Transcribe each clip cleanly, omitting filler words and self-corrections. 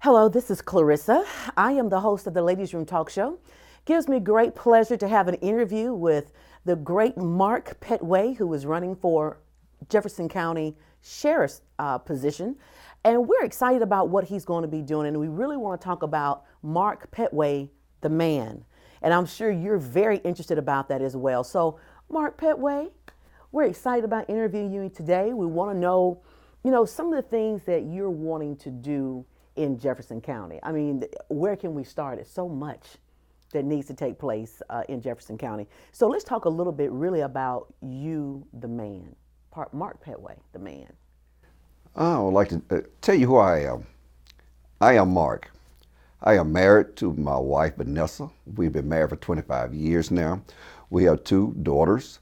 Hello, this is Clarissa. I am the host of the Ladies Room Talk Show. Gives me great pleasure to have an interview with the great Mark Pettway, who is running for Jefferson County Sheriff's position. And we're excited about what he's going to be doing. And we really want to talk about Mark Pettway, the man. And I'm sure you're very interested about that as well. So, Mark Pettway, we're excited about interviewing you today. We want to know, some of the things that you're wanting to do in Jefferson County. I mean, where can we start? It's so much that needs to take place in Jefferson County. So let's talk a little bit really about you, the man, Mark Pettway, the man. I would like to tell you who I am. I am Mark. I am married to my wife, Vanessa. We've been married for 25 years now. We have two daughters,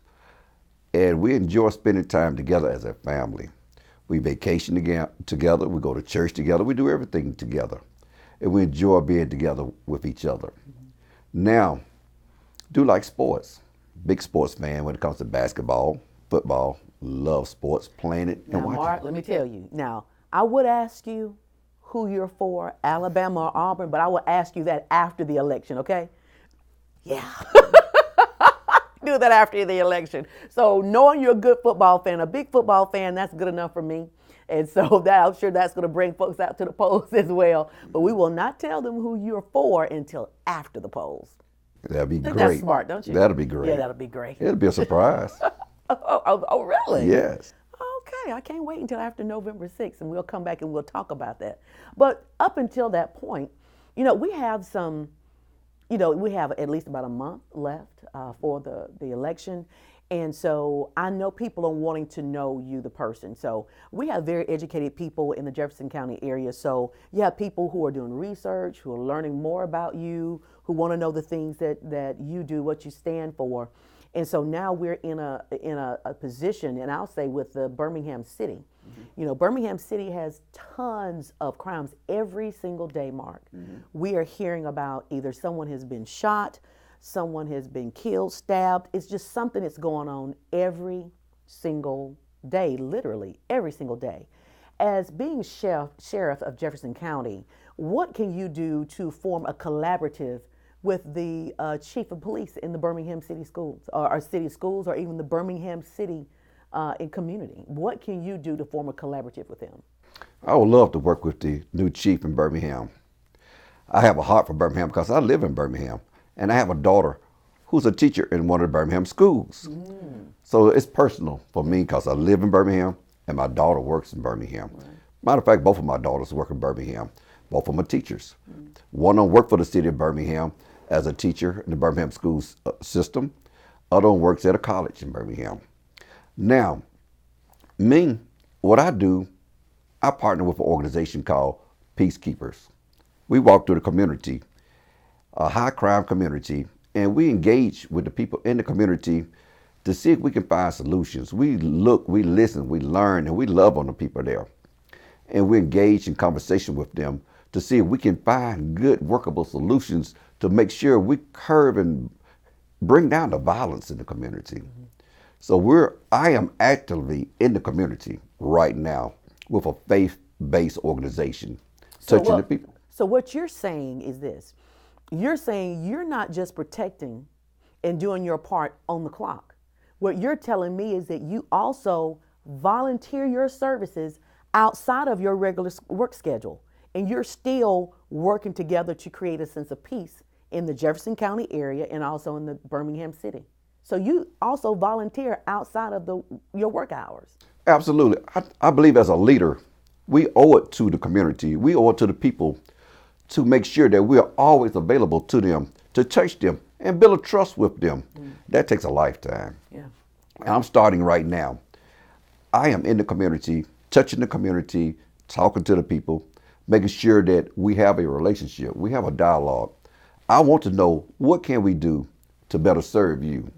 and we enjoy spending time together as a family. We vacation together, we go to church together, we do everything together. And we enjoy being together with each other. Now, do like sports. Big sports fan when it comes to basketball, football, love sports, playing it and Now, watching. Mark, let me tell you. Now, I would ask you who you're for, Alabama or Auburn, but I will ask you that after the election, okay? Yeah. Do that after the election. So knowing you're a good football fan, a big football fan, that's good enough for me. And so I'm sure that's going to bring folks out to the polls as well. But we will not tell them who you're for until after the polls. That'd be great. That's smart, don't you? That'll be great. Yeah, that'll be great. It'll be a surprise. Oh, really? Yes. Okay, I can't wait until after November 6th, and we'll come back and we'll talk about that. But up until that point, we have some, we have at least about a month left for the election. And so I know people are wanting to know you, the person. So we have very educated people in the Jefferson County area. So you have people who are doing research, who are learning more about you, who want to know the things that you do, what you stand for. And so now we're in a position, and I'll say with the Birmingham City. Mm-hmm. Birmingham City has tons of crimes every single day, Mark. Mm-hmm. We are hearing about either someone has been shot, someone has been killed, stabbed. It's just something that's going on every single day, literally every single day. As being sheriff of Jefferson County, what can you do to form a collaborative with the chief of police in the Birmingham City schools, or city schools, or even the Birmingham City in community? What can you do to form a collaborative with them? I would love to work with the new chief in Birmingham. I have a heart for Birmingham because I live in Birmingham, and I have a daughter who's a teacher in one of the Birmingham schools. So it's personal for me because I live in Birmingham and my daughter works in Birmingham. Right. Matter of fact, both of my daughters work in Birmingham. Both of them are teachers. One of them works for the city of Birmingham as a teacher in the Birmingham school system. Other one works at a college in Birmingham. Now, me, what I do, I partner with an organization called Peacekeepers. We walk through the community, a high crime community, and we engage with the people in the community to see if we can find solutions. We look, we listen, we learn, and we love on the people there. And we engage in conversation with them to see if we can find good workable solutions to make sure we curb and bring down the violence in the community. Mm-hmm. So I am actively in the community right now with a faith-based organization, touching the people. So what you're saying is this. You're saying you're not just protecting and doing your part on the clock. What you're telling me is that you also volunteer your services outside of your regular work schedule. And you're still working together to create a sense of peace in the Jefferson County area and also in the Birmingham City. So you also volunteer outside of your work hours. Absolutely. I believe as a leader, we owe it to the community. We owe it to the people to make sure that we are always available to them, to touch them and build a trust with them. That takes a lifetime. Yeah. And I'm starting right now. I am in the community, touching the community, talking to the people, making sure that we have a relationship, we have a dialogue. I want to know, what can we do to better serve you?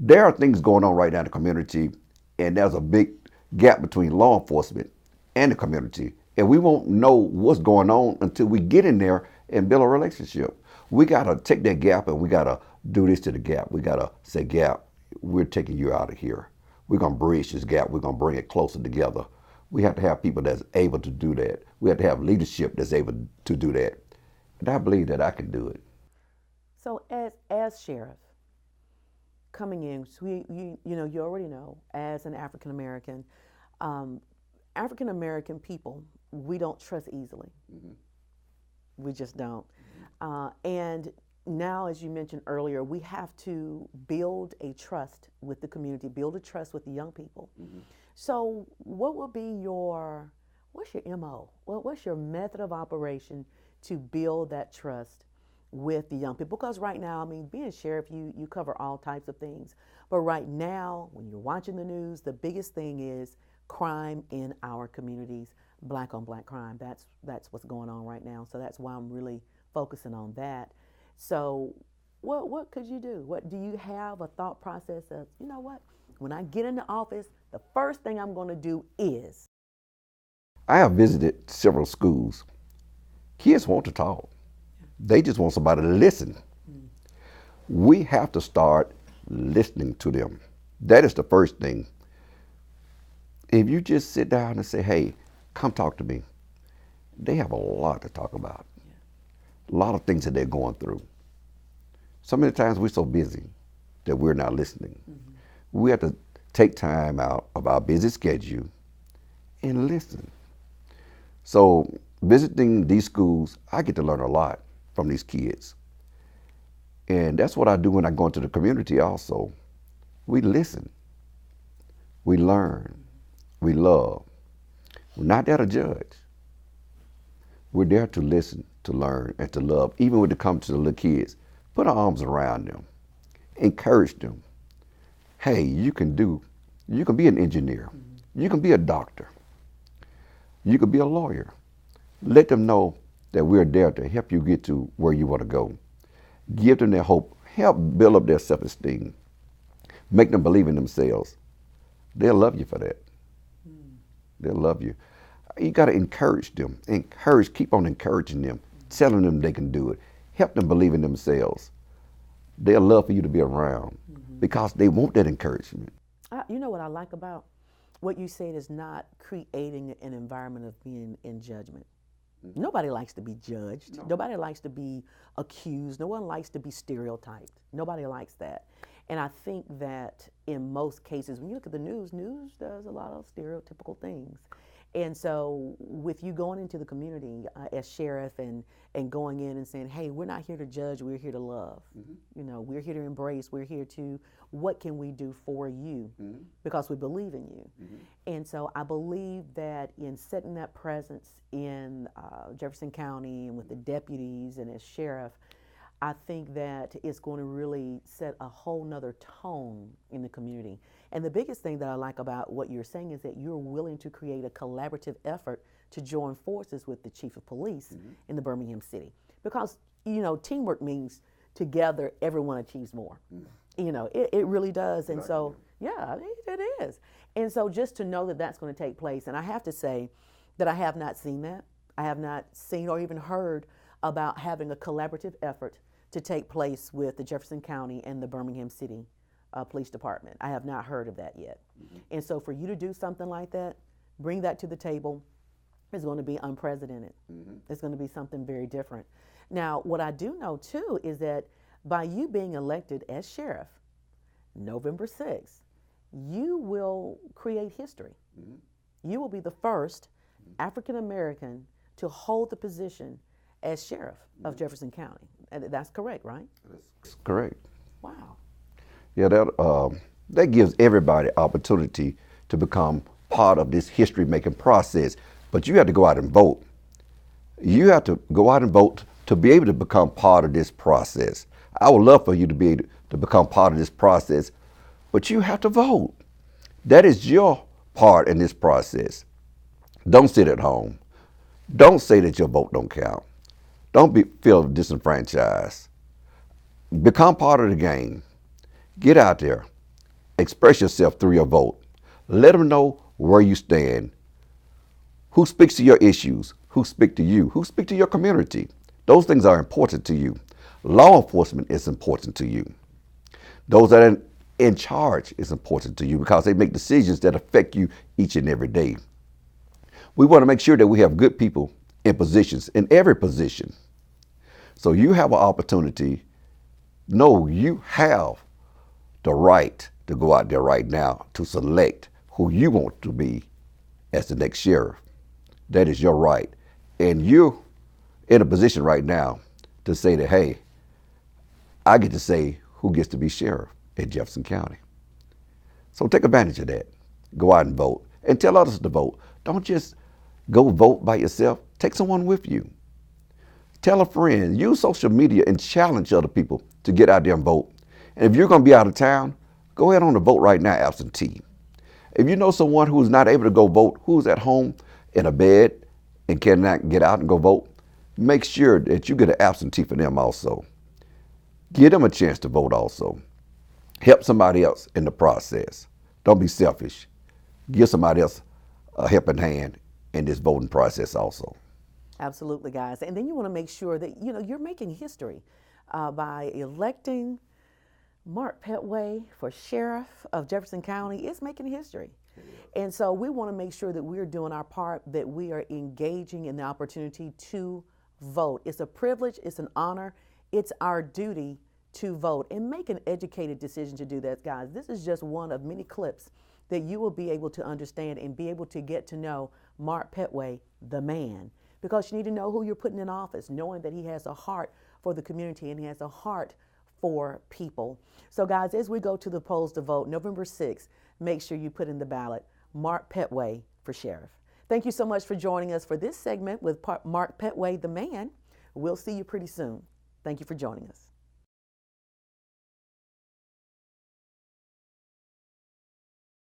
There are things going on right now in the community, and there's a big gap between law enforcement and the community. And we won't know what's going on until we get in there and build a relationship. We gotta take that gap and we gotta do this to the gap. We gotta say, gap, we're taking you out of here. We're gonna bridge this gap. We're gonna bring it closer together. We have to have people that's able to do that. We have to have leadership that's able to do that. And I believe that I can do it. So as sheriff coming in, so you already know, as an African American, African American people, we don't trust easily. Mm-hmm. We just don't. And now, as you mentioned earlier, we have to build a trust with the community, build a trust with the young people. Mm-hmm. So, what would be what's your MO? What's your method of operation to build that trust with the young people? Because right now, I mean, being sheriff, you cover all types of things. But right now, when you're watching the news, the biggest thing is crime in our communities, black on black crime. That's what's going on right now. So that's why I'm really focusing on that. So what could you do? What do you have a thought process of, you know what? When I get into office, the first thing I'm going to do is. I have visited several schools. Kids want to talk. They just want somebody to listen. Mm. We have to start listening to them. That is the first thing. If you just sit down and say, hey, come talk to me, they have a lot to talk about. Yeah. A lot of things that they're going through. So many times we're so busy that we're not listening. Mm-hmm. We have to take time out of our busy schedule and listen. So visiting these schools, I get to learn a lot from these kids. And that's what I do when I go into the community also. We listen. We learn. We love. We're not there to judge. We're there to listen, to learn, and to love. Even when it comes to the little kids, put our arms around them. Encourage them. Hey, you can be an engineer. Mm-hmm. You can be a doctor. You can be a lawyer. Let them know that we're there to help you get to where you want to go. Give them their hope. Help build up their self-esteem. Make them believe in themselves. They'll love you for that. Mm. They'll love you. You got to encourage them. Keep on encouraging them, telling them they can do it. Help them believe in themselves. They'll love for you to be around because they want that encouragement. You know what I like about what you said is not creating an environment of being in judgment. Mm-hmm. Nobody likes to be judged. No. Nobody likes to be accused. No one likes to be stereotyped. Nobody likes that. And I think that in most cases, when you look at the news does a lot of stereotypical things. And so with you going into the community as sheriff and going in and saying, hey, we're not here to judge, we're here to love. Mm-hmm. You know, we're here to embrace, we're here to, what can we do for you? Mm-hmm. Because we believe in you. Mm-hmm. And so I believe that in setting that presence in Jefferson County and with the deputies and as sheriff, I think that it's going to really set a whole nother tone in the community. And the biggest thing that I like about what you're saying is that you're willing to create a collaborative effort to join forces with the chief of police in the Birmingham city. Because, you know, teamwork means together everyone achieves more. You know, it really does. And so, yeah, it is. And so just to know that that's going to take place, and I have to say that I have not seen that. I have not seen or even heard about having a collaborative effort to take place with the Jefferson County and the Birmingham City Police Department. I have not heard of that yet. Mm-hmm. And so for you to do something like that, bring that to the table, is going to be unprecedented. Mm-hmm. It's going to be something very different. Now, what I do know too is that by you being elected as sheriff, November 6th, you will create history. Mm-hmm. You will be the first African American to hold the position as sheriff of Jefferson County. And that's correct, right? That's correct. Wow. Yeah, that gives everybody opportunity to become part of this history-making process. But you have to go out and vote. You have to go out and vote to be able to become part of this process. I would love for you to be able to become part of this process, but you have to vote. That is your part in this process. Don't sit at home. Don't say that your vote don't count. Don't feel disenfranchised. Become part of the game. Get out there. Express yourself through your vote. Let them know where you stand. Who speaks to your issues? Who speak to you? Who speak to your community? Those things are important to you. Law enforcement is important to you. Those that are in charge is important to you because they make decisions that affect you each and every day. We want to make sure that we have good people in positions, in every position. So you have an opportunity. No, you have the right to go out there right now to select who you want to be as the next sheriff. That is your right. And you're in a position right now to say that, hey, I get to say who gets to be sheriff in Jefferson County. So take advantage of that. Go out and vote and tell others to vote. Don't just go vote by yourself. Take someone with you. Tell a friend. Use social media and challenge other people to get out there and vote. And if you're going to be out of town, go ahead on the vote right now, absentee. If you know someone who's not able to go vote, who's at home in a bed and cannot get out and go vote, make sure that you get an absentee for them also. Give them a chance to vote also. Help somebody else in the process. Don't be selfish. Give somebody else a helping hand in this voting process also. Absolutely, guys. And then you want to make sure that you're making history by electing Mark Pettway for sheriff of Jefferson County. Is making history. And so we want to make sure that we're doing our part, that we are engaging in the opportunity to vote. It's a privilege, it's an honor, it's our duty to vote and make an educated decision to do that, guys. This is just one of many clips that you will be able to understand and be able to get to know Mark Pettway, the man, because you need to know who you're putting in office, knowing that he has a heart for the community and he has a heart for people. So guys, as we go to the polls to vote November 6th, make sure you put in the ballot Mark Pettway for sheriff. Thank you so much for joining us for this segment with Mark Pettway, the man. We'll see you pretty soon. Thank you for joining us.